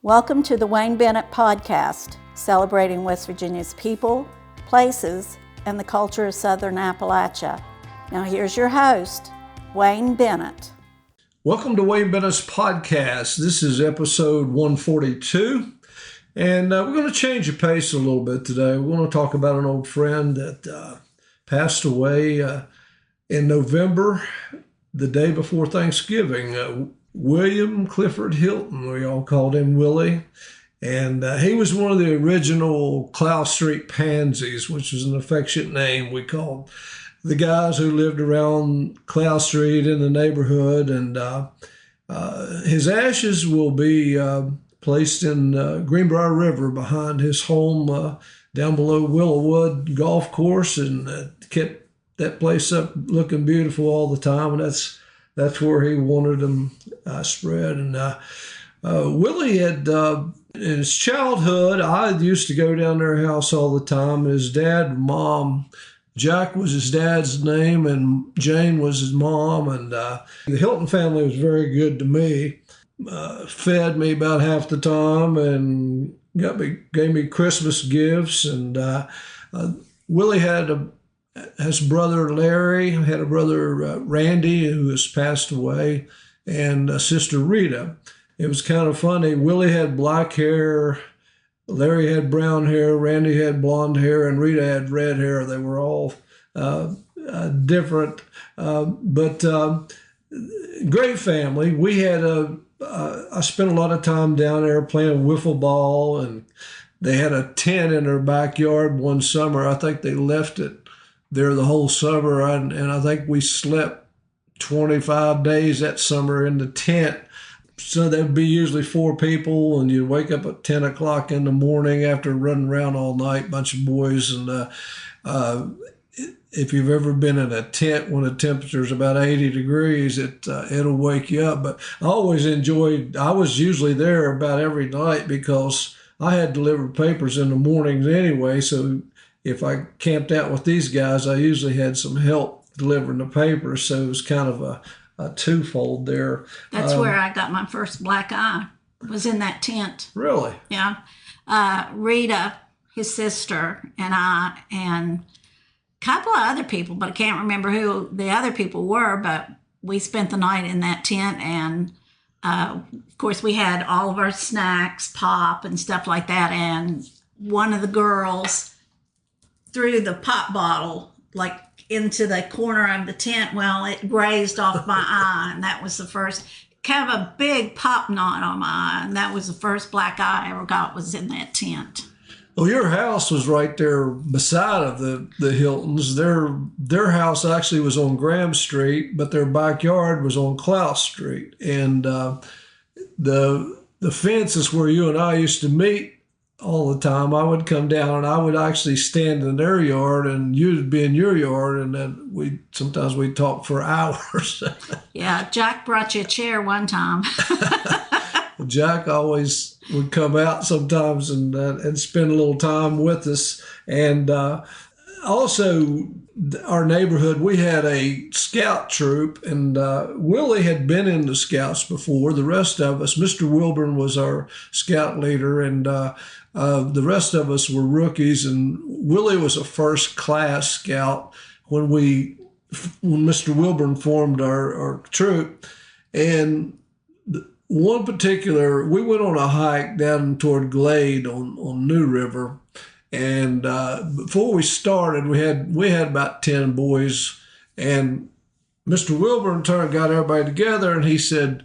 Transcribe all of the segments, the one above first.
Welcome to the Wayne Bennett Podcast, celebrating West Virginia's people, places, and the culture of Southern Appalachia. Now here's your host, Wayne Bennett. Welcome to Wayne Bennett's Podcast. This is episode 142, and we're going to change the pace a little bit today. We're going to talk about an old friend that passed away in November, the day before Thanksgiving. William Clifford Hylton, we all called him Willie, and he was one of the original Klaus Street Pansies, which was an affectionate name we called the guys who lived around Klaus Street in the neighborhood. And his ashes will be placed in Greenbrier River behind his home down below Willowwood Golf Course, and kept that place up looking beautiful all the time. And that's where he wanted them spread. And Willie had, in his childhood, I used to go down their house all the time. His dad and mom, Jack was his dad's name, and Jane was his mom. And the Hylton family was very good to me. Fed me about half the time and gave me Christmas gifts. And Willie had his brother Larry, had a brother Randy who has passed away, and a sister Rita. It was kind of funny. Willie had black hair, Larry had brown hair, Randy had blonde hair, and Rita had red hair. They were all different, but great family. We had I spent a lot of time down there playing wiffle ball, and they had a tent in their backyard one summer. I think they left it there the whole summer, and I think we slept 25 days that summer in the tent. So there'd be usually 4 people, and you'd wake up at 10 o'clock in the morning after running around all night, bunch of boys. And if you've ever been in a tent when the temperature's about 80 degrees, it'll wake you up. But I always enjoyed, I was usually there about every night because I had delivered papers in the mornings anyway. So if I camped out with these guys, I usually had some help delivering the papers. So it was kind of a twofold there. That's where I got my first black eye, was in that tent. Really? Yeah. Rita, his sister, and I, and a couple of other people, but I can't remember who the other people were, but we spent the night in that tent. And of course, we had all of our snacks, pop and stuff like that. And one of the girls threw the pop bottle like into the corner of the tent. Well, it grazed off my eye, and that was the first, kind of a big pop knot on my eye, and that was the first black eye I ever got, was in that tent. Well, your house was right there beside of the Hyltons. Their house actually was on Graham Street, but their backyard was on Klaus Street. And the fence is where you and I used to meet all the time. I would come down and I would actually stand in their yard, and you'd be in your yard, and then sometimes we'd talk for hours. Yeah, Jack brought you a chair one time. Jack always would come out sometimes and spend a little time with us. And also, our neighborhood, we had a scout troop, and Willie had been in the scouts before. The rest of us, Mr. Wilburn was our scout leader, and the rest of us were rookies. And Willie was a first class scout when Mr. Wilburn formed our troop. And one particular, we went on a hike down toward Glade on New River. And before we started, we had about 10 boys, and Mr. Wilburn got everybody together, and he said,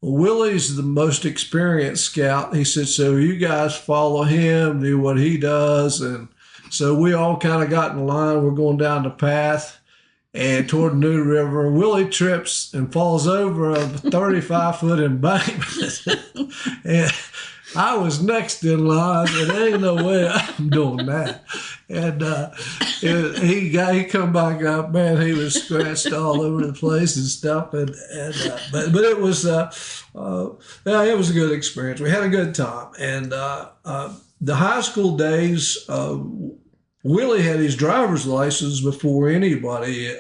well, Willie's the most experienced scout. He said, so you guys follow him, do what he does. And so we all kind of got in line. We're going down the path and toward New River. Willie trips and falls over a 35-foot embankment. And I was next in line, and there ain't no way I'm doing that. And he come back up, man. He was scratched all over the place and stuff. But it was it was a good experience. We had a good time. And the high school days, Willie had his driver's license before anybody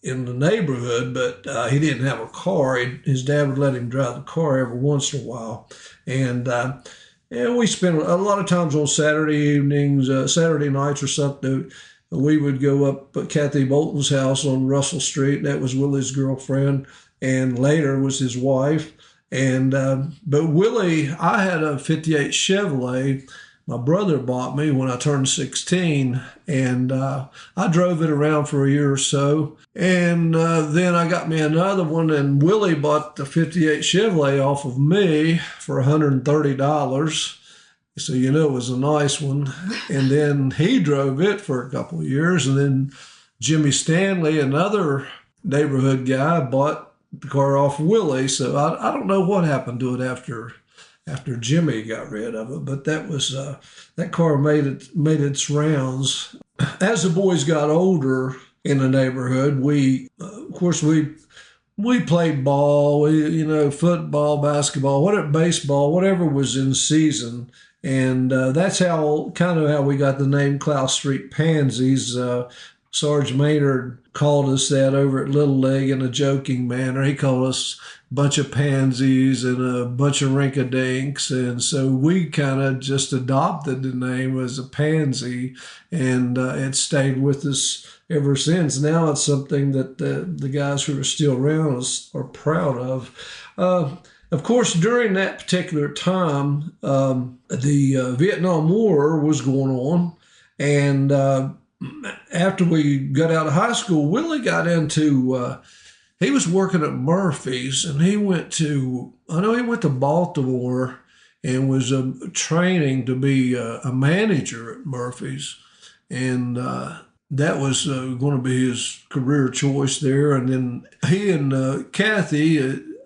in the neighborhood, but he didn't have a car. His dad would let him drive the car every once in a while. And Yeah, we spent a lot of times on Saturday evenings, Saturday nights or something. We would go up at Kathy Bolton's house on Russell Street. That was Willie's girlfriend, and later was his wife. And but Willie, I had a '58 Chevrolet. My brother bought me when I turned 16, and I drove it around for a year or so. And then I got me another one, and Willie bought the '58 Chevrolet off of me for $130. So, you know, it was a nice one. And then he drove it for a couple of years. And then Jimmy Stanley, another neighborhood guy, bought the car off Willie. So I don't know what happened to it after Jimmy got rid of it, but that was that car made its rounds. As the boys got older in the neighborhood, we of course we played ball, football, basketball, baseball, whatever was in season, and that's how we got the name Klaus Street Pansies. Sarge Maynard called us that over at Little League in a joking manner. He called us a bunch of pansies and a bunch of rinkodinks. And so we kind of just adopted the name as a pansy, and it stayed with us ever since. Now it's something that the guys who are still around us are proud of. Of course, during that particular time, the Vietnam War was going on, and after we got out of high school, Willie got into, he was working at Murphy's, and he went to Baltimore and was training to be a manager at Murphy's. And that was going to be his career choice there. And then he and Kathy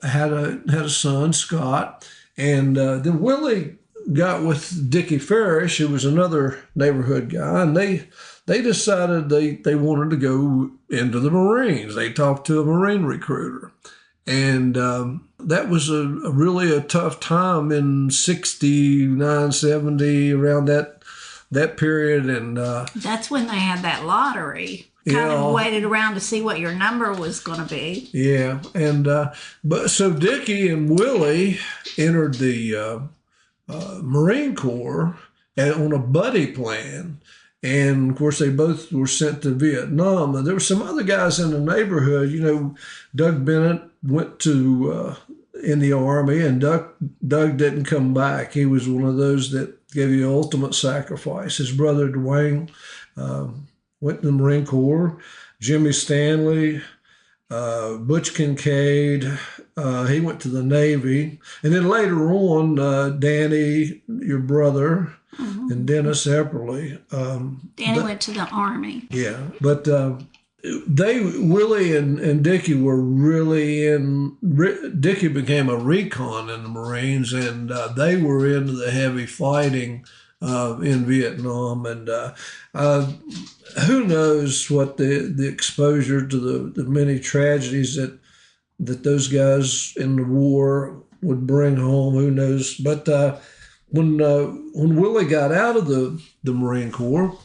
had a son, Scott. And then Willie got with Dickie Farish, who was another neighborhood guy, and they decided they wanted to go into the Marines. They talked to a Marine recruiter. And that was a really a tough time in 69, 70, around that period. And that's when they had that lottery. Kind of waited around to see what your number was going to be. Yeah. And but so Dickie and Willie entered the Marine Corps on a buddy plan. And, of course, they both were sent to Vietnam. And there were some other guys in the neighborhood. Doug Bennett went to in the Army, and Doug didn't come back. He was one of those that gave the ultimate sacrifice. His brother, Dwayne, went to the Marine Corps. Jimmy Stanley, Butch Kincaid, he went to the Navy. And then later on, Danny, your brother, and Dennis Epperly. Danny went to the Army. Yeah, but Willie and Dickie were really in. Dickie became a recon in the Marines, and they were into the heavy fighting in Vietnam. And who knows what the exposure to the many tragedies that those guys in the war would bring home. Who knows? But when Willie got out of the Marine Corps,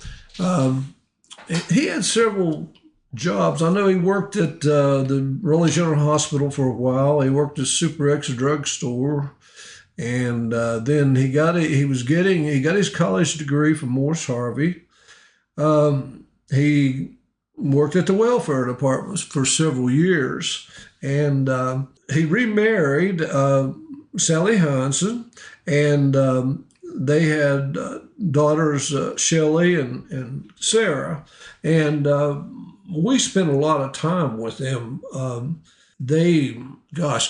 he had several jobs. I know he worked at the Raleigh General Hospital for a while. He worked at Super X drugstore, and then he got his college degree from Morse Harvey. He worked at the welfare department for several years, and he remarried Sally Hansen, and they had daughters Shelley and Sarah, and we spent a lot of time with them.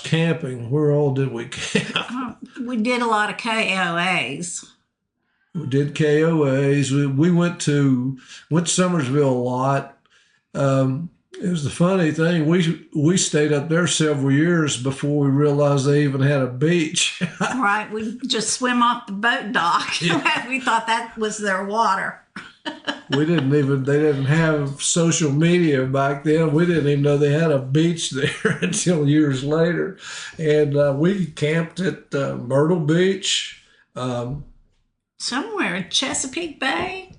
Camping. Where all did we camp? We did a lot of KOAs. We did KOAs. We went to Summersville a lot. It was the funny thing. We stayed up there several years before we realized they even had a beach. Right. We just swim off the boat dock. Yeah. We thought that was their water. They didn't have social media back then. We didn't even know they had a beach there until years later. And we camped at Myrtle Beach. Somewhere in Chesapeake Bay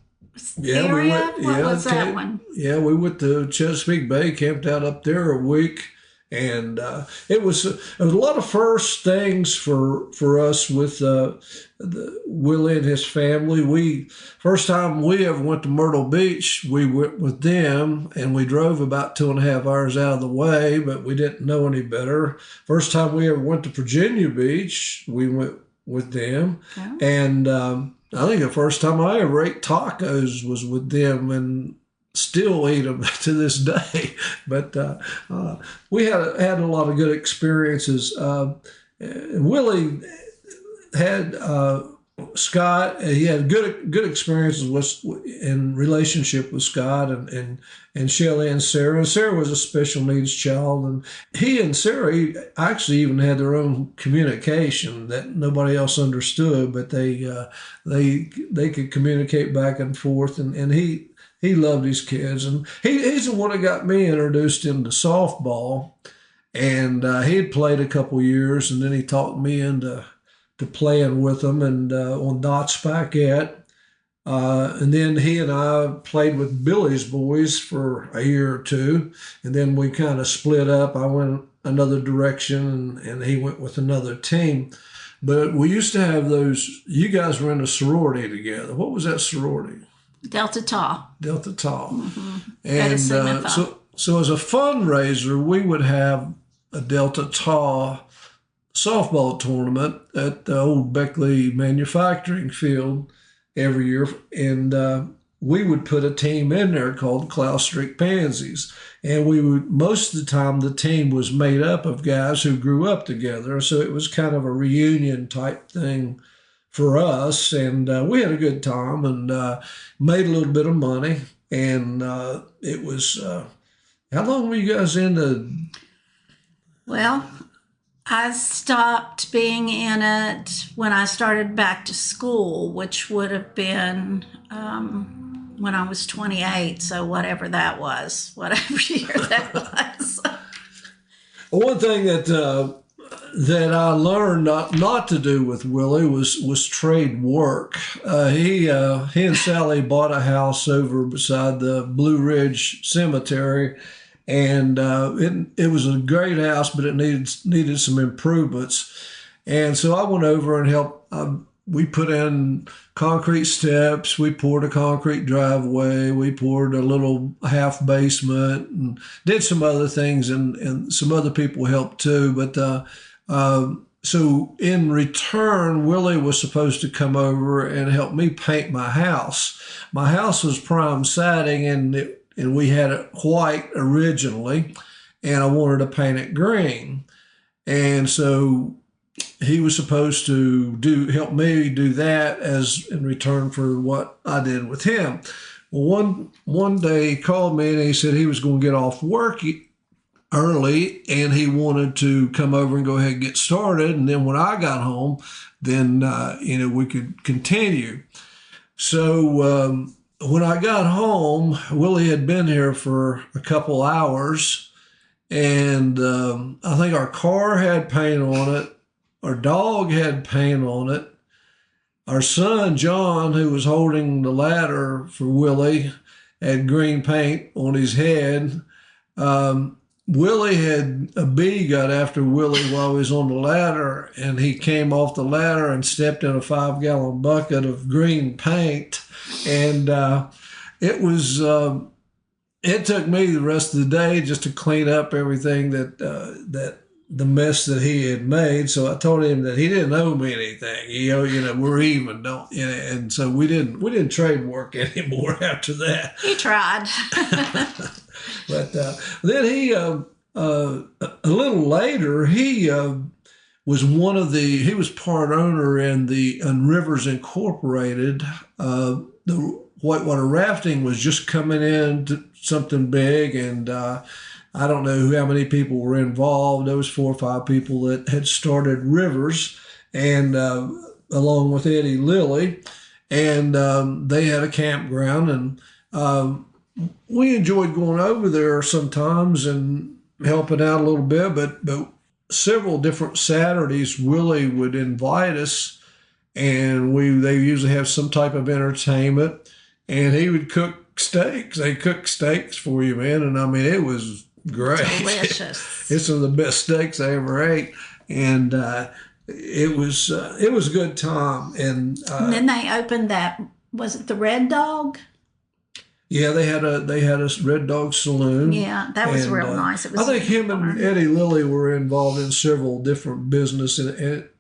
area? What was that one? Yeah, we went to Chesapeake Bay, camped out up there a week. And it was a lot of first things for us with Willie and his family. First time we ever went to Myrtle Beach, we went with them, and we drove about 2.5 hours out of the way, but we didn't know any better. First time we ever went to Virginia Beach, we went with them. Yeah. And I think the first time I ever ate tacos was with them, and still eat them to this day. But we had a lot of good experiences. Willie had Scott. He had good experiences in relationship with Scott and Shelley and Sarah. And Sarah was a special needs child, and he and Sarah actually even had their own communication that nobody else understood, but they could communicate back and forth. And he loved his kids, and he's the one that got me introduced into softball. And he had played a couple years, and then he talked me into playing with them and on Dots Paquette. And then he and I played with Billy's boys for a year or two, and then we kind of split up. I went another direction, and he went with another team. But we used to have those. You guys were in a sorority together. What was that sorority? Delta Tau. Delta Tau. Mm-hmm. And so as a fundraiser, we would have a Delta Tau softball tournament at the old Beckley manufacturing field every year. And we would put a team in there called Klaus Street Pansies. And most of the time, the team was made up of guys who grew up together. So it was kind of a reunion type thing for us, and we had a good time and made a little bit of money. And it was, how long were you guys into? Well, I stopped being in it when I started back to school, which would have been when I was 28. So whatever that was, whatever year that was. One thing that I learned not to do with Willie was trade work. He and Sally bought a house over beside the Blue Ridge Cemetery, and it was a great house, but it needed some improvements. And so I went over and helped. We put in concrete steps. We poured a concrete driveway. We poured a little half basement and did some other things, and some other people helped too. But so in return, Willie was supposed to come over and help me paint my house. My house was prime siding, and we had it white originally, and I wanted to paint it green. And so he was supposed to help me do that as in return for what I did with him. Well, one day he called me and he said he was going to get off work early, and he wanted to come over and go ahead and get started. And then when I got home, then we could continue. So when I got home, Willie had been here for a couple hours, and I think our car had paint on it. Our dog had paint on it. Our son, John, who was holding the ladder for Willie, had green paint on his head. Willie had a bee got after Willie while he was on the ladder, and he came off the ladder and stepped in a 5-gallon bucket of green paint. And it took me the rest of the day just to clean up everything that the mess that he had made. So I told him that he didn't owe me anything. We're even, don't. And so we didn't trade work anymore after that. He tried. But then he, a little later, he was he was part owner in Rivers Incorporated. The whitewater rafting was just coming into something big, and I don't know how many people were involved. There was 4 or 5 people that had started Rivers, and along with Eddie Lilly, and they had a campground, and we enjoyed going over there sometimes and helping out a little bit, but several different Saturdays, Willie would invite us, and they usually have some type of entertainment, and he would cook steaks. They cook steaks for you, man, and I mean, it was great. Delicious. It's one of the best steaks I ever ate, and it was a good time. And then they opened that. Was it the Red Dog? Yeah, they had a Red Dog Saloon. Yeah, that was real nice. It was. I think him and Eddie Lilly were involved in several different business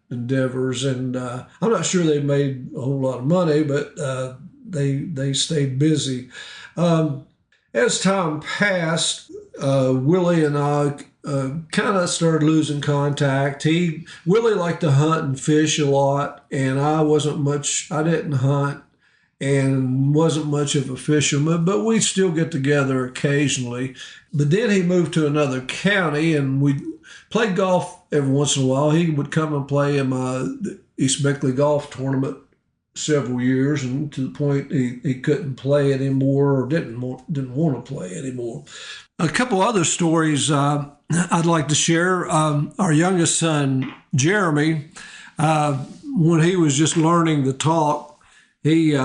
endeavors, and I'm not sure they made a whole lot of money, but they stayed busy. As time passed, Willie and I kind of started losing contact. Willie liked to hunt and fish a lot, and I didn't hunt and wasn't much of a fisherman, but we'd still get together occasionally. But then he moved to another county, and we played golf every once in a while. He would come and play in the East Beckley golf tournament several years, and to the point he couldn't play anymore or didn't want to play anymore. A couple other stories I'd like to share. Our youngest son, Jeremy, when he was just learning to talk, he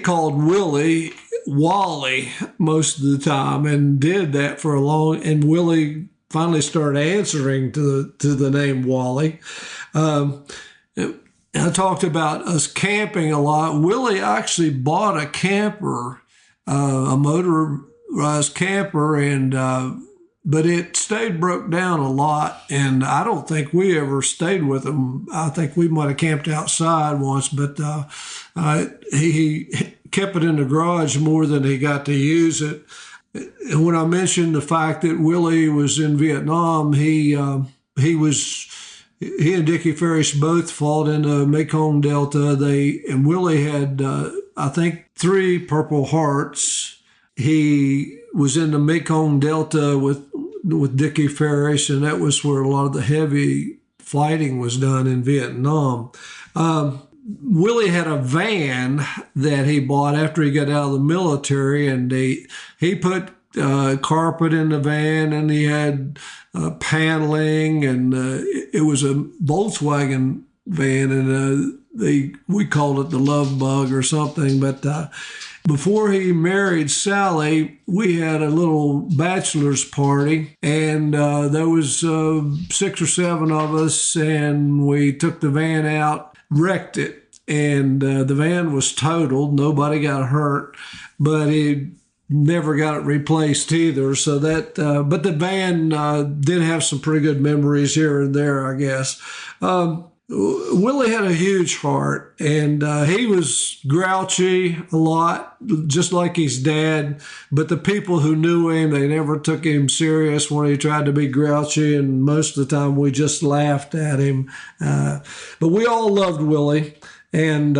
called Willie Wally most of the time, and did that for a long. And Willie finally started answering to the name Wally. I talked about us camping a lot. Willie actually bought a camper, a motorized camper, and but it stayed broke down a lot, and I don't think we ever stayed with him. I think we might have camped outside once, but he kept it in the garage more than he got to use it. And when I mentioned the fact that Willie was in Vietnam, he and Dickie Ferris both fought in the Mekong Delta. And Willie had, I think, 3 Purple Hearts. He was in the Mekong Delta with Dickie Ferris, and that was where a lot of the heavy fighting was done in Vietnam. Willie had a van that he bought after he got out of the military, and he put carpet in the van, and he had paneling, and it was a Volkswagen van, and we called it the Love Bug or something. But before he married Sally, we had a little bachelor's party, and there was 6 or 7 of us, and we took the van out, wrecked it, and the van was totaled. Nobody got hurt, but he never got it replaced either. So that, but the van did have some pretty good memories here and there, I guess. Willie had a huge heart, and he was grouchy a lot, just like his dad. But the people who knew him, they never took him serious when he tried to be grouchy, and most of the time we just laughed at him. But we all loved Willie, and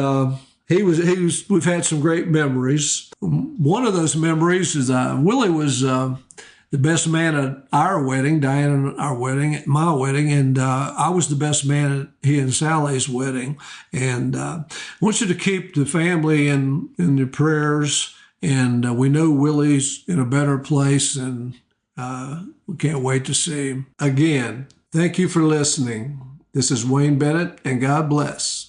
we've had some great memories. One of those memories is Willie was the best man at our wedding, Diana and our wedding, my wedding, and I was the best man at he and Sally's wedding. And I want you to keep the family in your prayers, and we know Willie's in a better place, and we can't wait to see him again. Thank you for listening. This is Wayne Bennett, and God bless.